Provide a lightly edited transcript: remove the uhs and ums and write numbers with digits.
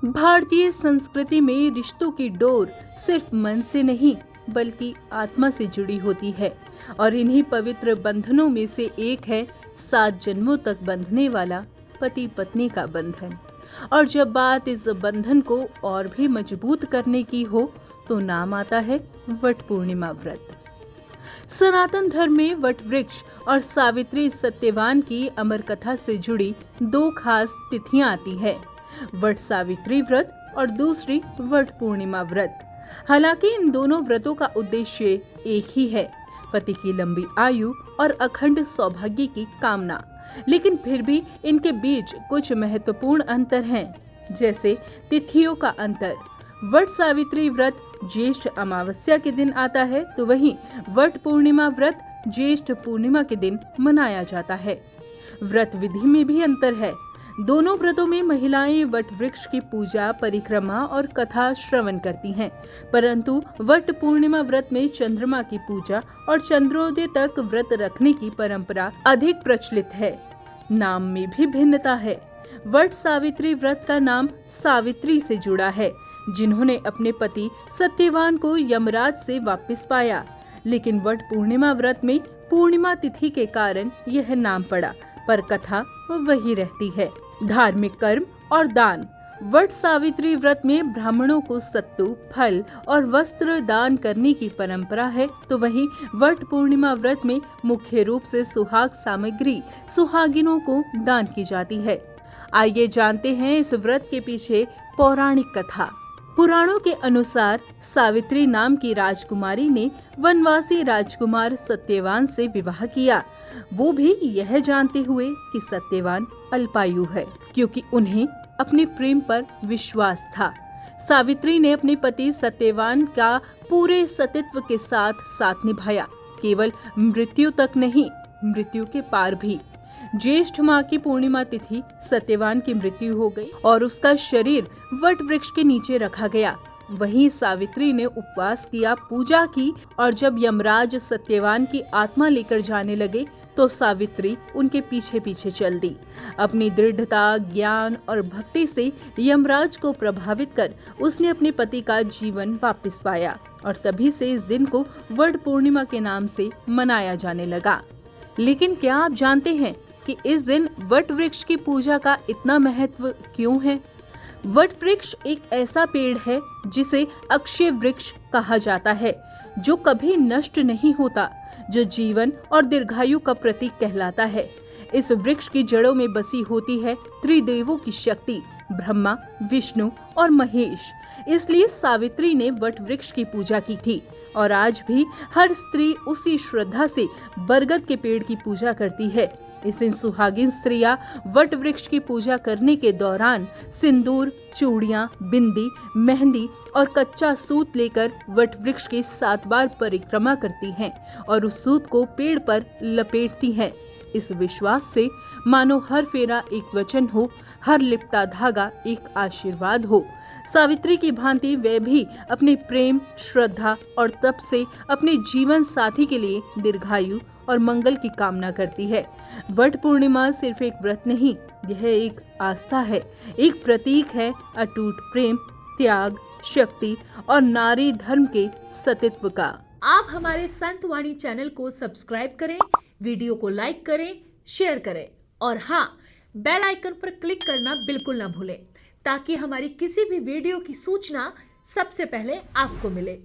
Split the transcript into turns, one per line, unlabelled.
भारतीय संस्कृति में रिश्तों की डोर सिर्फ मन से नहीं बल्कि आत्मा से जुड़ी होती है और इन्हीं पवित्र बंधनों में से एक है 7 जन्मों तक बंधने वाला पति पत्नी का बंधन। और जब बात इस बंधन को और भी मजबूत करने की हो तो नाम आता है वट पूर्णिमा व्रत। सनातन धर्म में वट वृक्ष और सावित्री सत्यवान की अमर कथा से जुड़ी 2 खास तिथियां आती है, वट सावित्री व्रत और दूसरी वट पूर्णिमा व्रत। हालांकि इन दोनों व्रतों का उद्देश्य एक ही है, पति की लंबी आयु और अखंड सौभाग्य की कामना, लेकिन फिर भी इनके बीच कुछ महत्वपूर्ण अंतर हैं, जैसे तिथियों का अंतर। वट सावित्री व्रत ज्येष्ठ अमावस्या के दिन आता है, तो वहीं वट पूर्णिमा व्रत ज्येष्ठ पूर्णिमा के दिन मनाया जाता है। व्रत विधि में भी अंतर है। दोनों व्रतों में महिलाएं वट वृक्ष की पूजा, परिक्रमा और कथा श्रवण करती हैं, परंतु वट पूर्णिमा व्रत में चंद्रमा की पूजा और चंद्रोदय तक व्रत रखने की परंपरा अधिक प्रचलित है। नाम में भी भिन्नता है। वट सावित्री व्रत का नाम सावित्री से जुड़ा है, जिन्होंने अपने पति सत्यवान को यमराज से वापस पाया, लेकिन वट पूर्णिमा व्रत में पूर्णिमा तिथि के कारण यह नाम पड़ा, पर कथा वही रहती है। धार्मिक कर्म और दान। वट सावित्री व्रत में ब्राह्मणों को सत्तू, फल और वस्त्र दान करने की परंपरा है, तो वहीं वट पूर्णिमा व्रत में मुख्य रूप से सुहाग सामग्री सुहागिनों को दान की जाती है। आइए जानते हैं इस व्रत के पीछे पौराणिक कथा। पुराणों के अनुसार सावित्री नाम की राजकुमारी ने वनवासी राजकुमार सत्यवान से विवाह किया, वो भी यह जानते हुए कि सत्यवान अल्पायु है, क्योंकि उन्हें अपने प्रेम पर विश्वास था। सावित्री ने अपने पति सत्यवान का पूरे सतीत्व के साथ निभाया, केवल मृत्यु तक नहीं, मृत्यु के पार भी। ज्येष्ठ माह की पूर्णिमा तिथि सत्यवान की मृत्यु हो गई और उसका शरीर वट वृक्ष के नीचे रखा गया। वहीं सावित्री ने उपवास किया, पूजा की, और जब यमराज सत्यवान की आत्मा लेकर जाने लगे तो सावित्री उनके पीछे पीछे चल दी। अपनी दृढ़ता, ज्ञान और भक्ति से यमराज को प्रभावित कर उसने अपने पति का जीवन वापस पाया और तभी से इस दिन को वट पूर्णिमा के नाम से मनाया जाने लगा। लेकिन क्या आप जानते हैं कि इस दिन वट वृक्ष की पूजा का इतना महत्व क्यों है? वट वृक्ष एक ऐसा पेड़ है जिसे अक्षय वृक्ष कहा जाता है, जो कभी नष्ट नहीं होता, जो जीवन और दीर्घायु का प्रतीक कहलाता है। इस वृक्ष की जड़ों में बसी होती है त्रिदेवों की शक्ति, ब्रह्मा, विष्णु और महेश। इसलिए सावित्री ने वट वृक्ष की पूजा की थी और आज भी हर स्त्री उसी श्रद्धा से बरगद के पेड़ की पूजा करती है। इस दिन सुहागिन स्त्रियां वट वृक्ष की पूजा करने के दौरान सिंदूर, चूड़ियां, बिंदी, मेहंदी और कच्चा सूत लेकर वट वृक्ष की 7 बार परिक्रमा करती हैं और उस सूत को पेड़ पर लपेटती हैं। इस विश्वास से मानो हर फेरा एक वचन हो, हर लिपटा धागा एक आशीर्वाद हो। सावित्री की भांति वे भी अपने प्रेम, श्रद्धा और तप से अपने जीवन साथी के लिए दीर्घायु और मंगल की कामना करती है। वट पूर्णिमा सिर्फ एक व्रत नहीं, यह एक आस्था है, एक प्रतीक है अटूट प्रेम, त्याग, शक्ति और नारी धर्म के सतीत्व का।
आप हमारे संत वाणी चैनल को सब्सक्राइब करें, वीडियो को लाइक करें, शेयर करें और हाँ, बेल आइकन पर क्लिक करना बिल्कुल ना भूलें, ताकि हमारी किसी भी वीडियो की सूचना सबसे पहले आपको मिले।